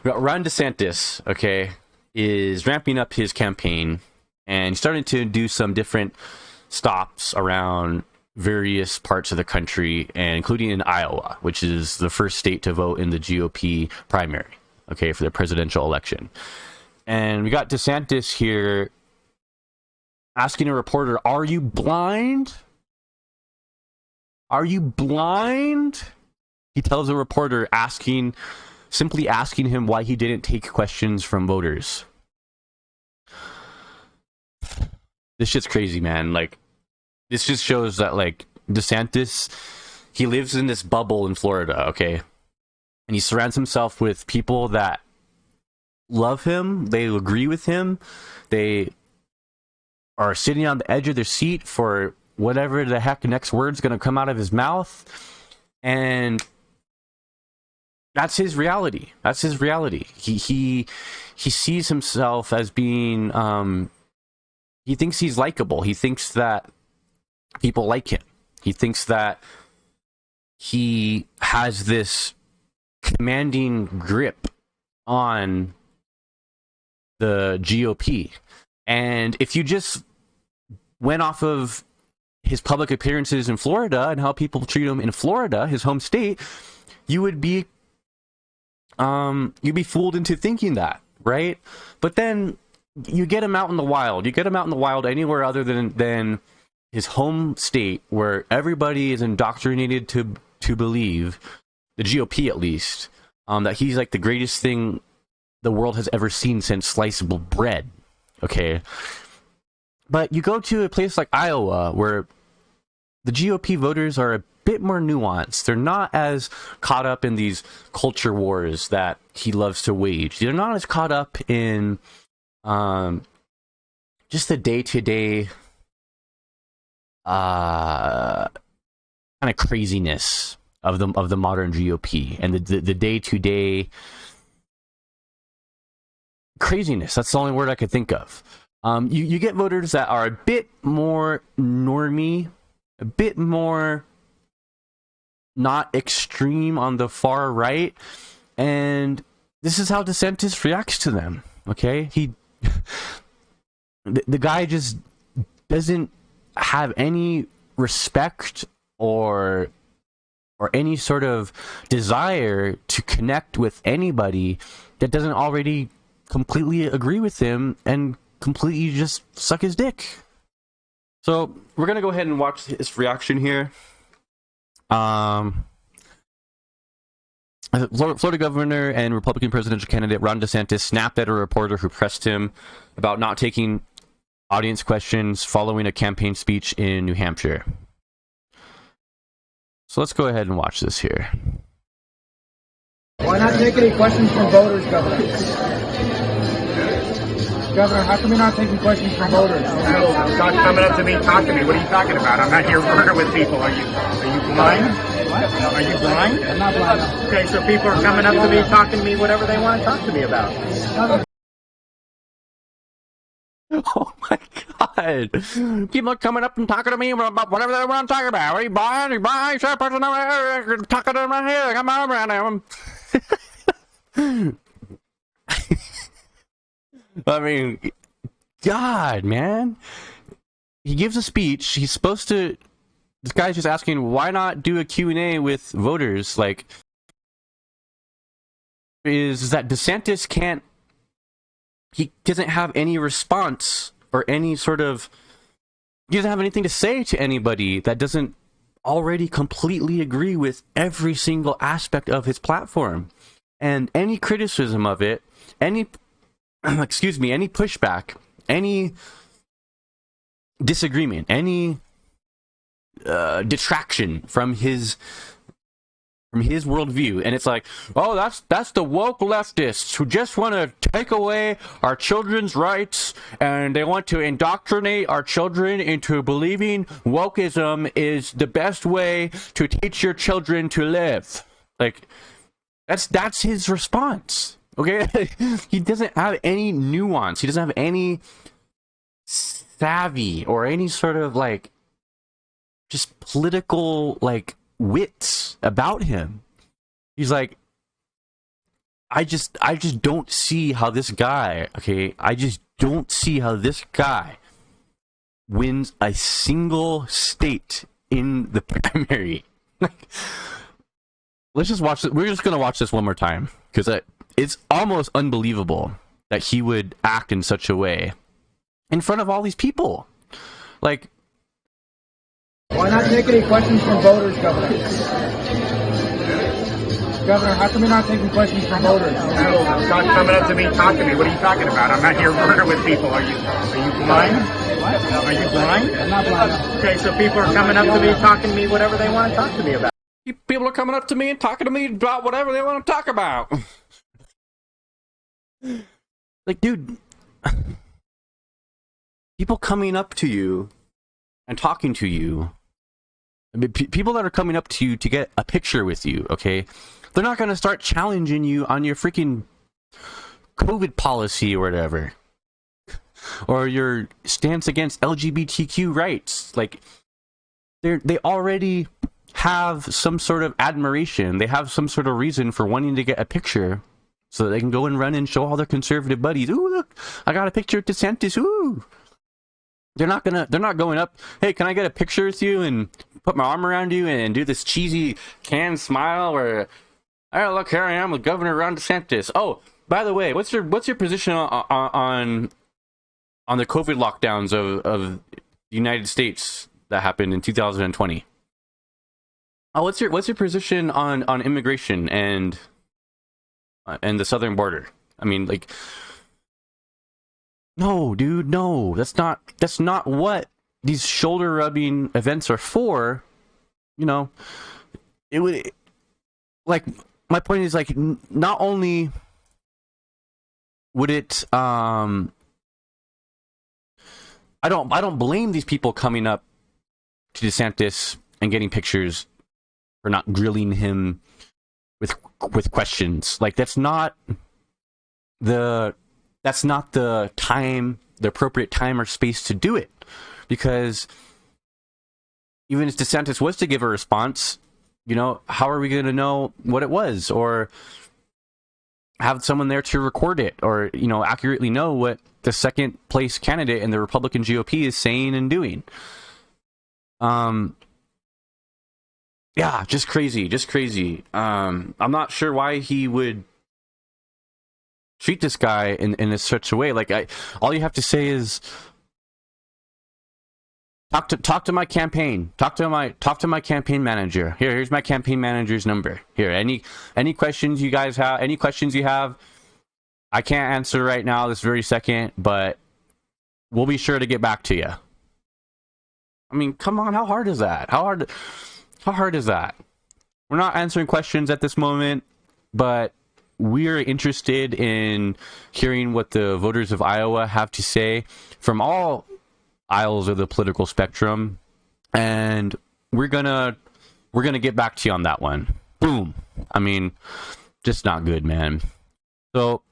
Ron DeSantis, okay, is ramping up his campaign and starting to do some different stops around various parts of the country, and including in Iowa, which is the first state to vote in the GOP primary, okay, for the presidential election. And we got DeSantis here asking a reporter, "Are you blind? Are you blind?" He tells a reporter, simply asking him why he didn't take questions from voters. This shit's crazy, man. Like, this just shows that, like, DeSantis, he lives in this bubble in Florida, okay? And he surrounds himself with people that love him, they agree with him, they are sitting on the edge of their seat for whatever the heck next word's going to come out of his mouth. And that's his reality. That's his reality. He sees himself as being, he thinks he's likable. He thinks that people like him. He thinks that he has this commanding grip on the GOP. And if you just went off of his public appearances in Florida and how people treat him in Florida, his home state, you would be you'd be fooled into thinking that, right? But then you get him out in the wild. You get him out in the wild anywhere other than his home state, where everybody is indoctrinated to believe, the GOP at least, that he's like the greatest thing the world has ever seen since sliceable bread. Okay, but you go to a place like Iowa, where the GOP voters are a bit more nuanced. They're not as caught up in these culture wars that he loves to wage. They're not as caught up in just the day-to-day kind of craziness of the modern GOP and the day-to-day craziness. That's the only word I could think of. You get voters that are a bit more normie, a bit more not extreme on the far right, and this is how DeSantis reacts to them. Okay, the guy just doesn't have any respect or any sort of desire to connect with anybody that doesn't already completely agree with him and completely just suck his dick. So we're gonna go ahead and watch his reaction here. Florida governor and Republican presidential candidate Ron DeSantis snapped at a reporter who pressed him about not taking audience questions following a campaign speech in New Hampshire. So let's go ahead and watch this here. Why not take any questions from voters, Governor? Governor, how come you're not taking questions from voters? Coming up to me, talk to me. What are you talking about? I'm not here murder with people. Are you blind? What? Are you blind? I'm not blind. Okay, so people are coming up to me, talking to me, whatever they want to talk to me about. Oh my god. People are coming up and talking to me about whatever they want to talk about. Are you blind? Are you blind? Shut up, person over here. Talking to my head. Come on around him. I mean, God, man. He gives a speech. He's supposed to... This guy's just asking, why not do a Q&A with voters? Like, is that DeSantis can't... He doesn't have any response or any sort of... He doesn't have anything to say to anybody that doesn't already completely agree with every single aspect of his platform. And any criticism of it, any... excuse me, any pushback, any disagreement, any detraction from his worldview, and it's like, oh, that's the woke leftists who just want to take away our children's rights, and they want to indoctrinate our children into believing wokeism is the best way to teach your children to live. Like, that's his response. Okay, he doesn't have any nuance. He doesn't have any savvy or any sort of like just political like wits about him. He's like, I just don't see how this guy, okay, I just don't see how this guy wins a single state in the primary. Like, let's just watch it. We're just gonna watch this one more time because it's almost unbelievable that he would act in such a way in front of all these people. Like, Why not take any questions from voters, Governor? Governor, how come you're not taking questions from voters? Coming up to me, talk to me. What are you talking about? I'm not here murder with people. Are you blind? Are you blind? I'm not blind. Okay, so people are coming up to me, talking to me, whatever they want to talk to me about. people are coming up to me and talking to me about whatever they want to talk about. Like, dude, people coming up to you and talking to you, I mean, people that are coming up to you to get a picture with you, okay, they're not going to start challenging you on your freaking COVID policy or whatever, or your stance against LGBTQ rights. Like, they already have some sort of admiration. They have some sort of reason for wanting to get a picture so that they can go and run and show all their conservative buddies, ooh, look, I got a picture of DeSantis, ooh. They're not going up, hey, can I get a picture with you and put my arm around you and do this cheesy canned smile where, oh, look, here I am with Governor Ron DeSantis. Oh, by the way, what's your position on the COVID lockdowns of the United States that happened in 2020? Oh, what's your position on immigration and the southern border? I mean, like, no, dude, no. That's not what these shoulder rubbing events are for. You know, it would, like, my point is, like, not only would it I don't blame these people coming up to DeSantis and getting pictures for not grilling him with questions. Like, that's not the time, the appropriate time or space to do it. Because even if DeSantis was to give a response, you know, how are we going to know what it was, or have someone there to record it, or, you know, accurately know what the second place candidate in the Republican GOP is saying and doing? Yeah, just crazy. I'm not sure why he would treat this guy in such a way. Like, all you have to say is talk to my campaign. Talk to my campaign manager. Here's my campaign manager's number. Here, any questions you guys have, any questions you have, I can't answer right now this very second, but we'll be sure to get back to you. I mean, come on, how hard is that? How hard is that? We're not answering questions at this moment, but we're interested in hearing what the voters of Iowa have to say from all aisles of the political spectrum, and we're gonna get back to you on that one. Boom. I mean, just not good, man. So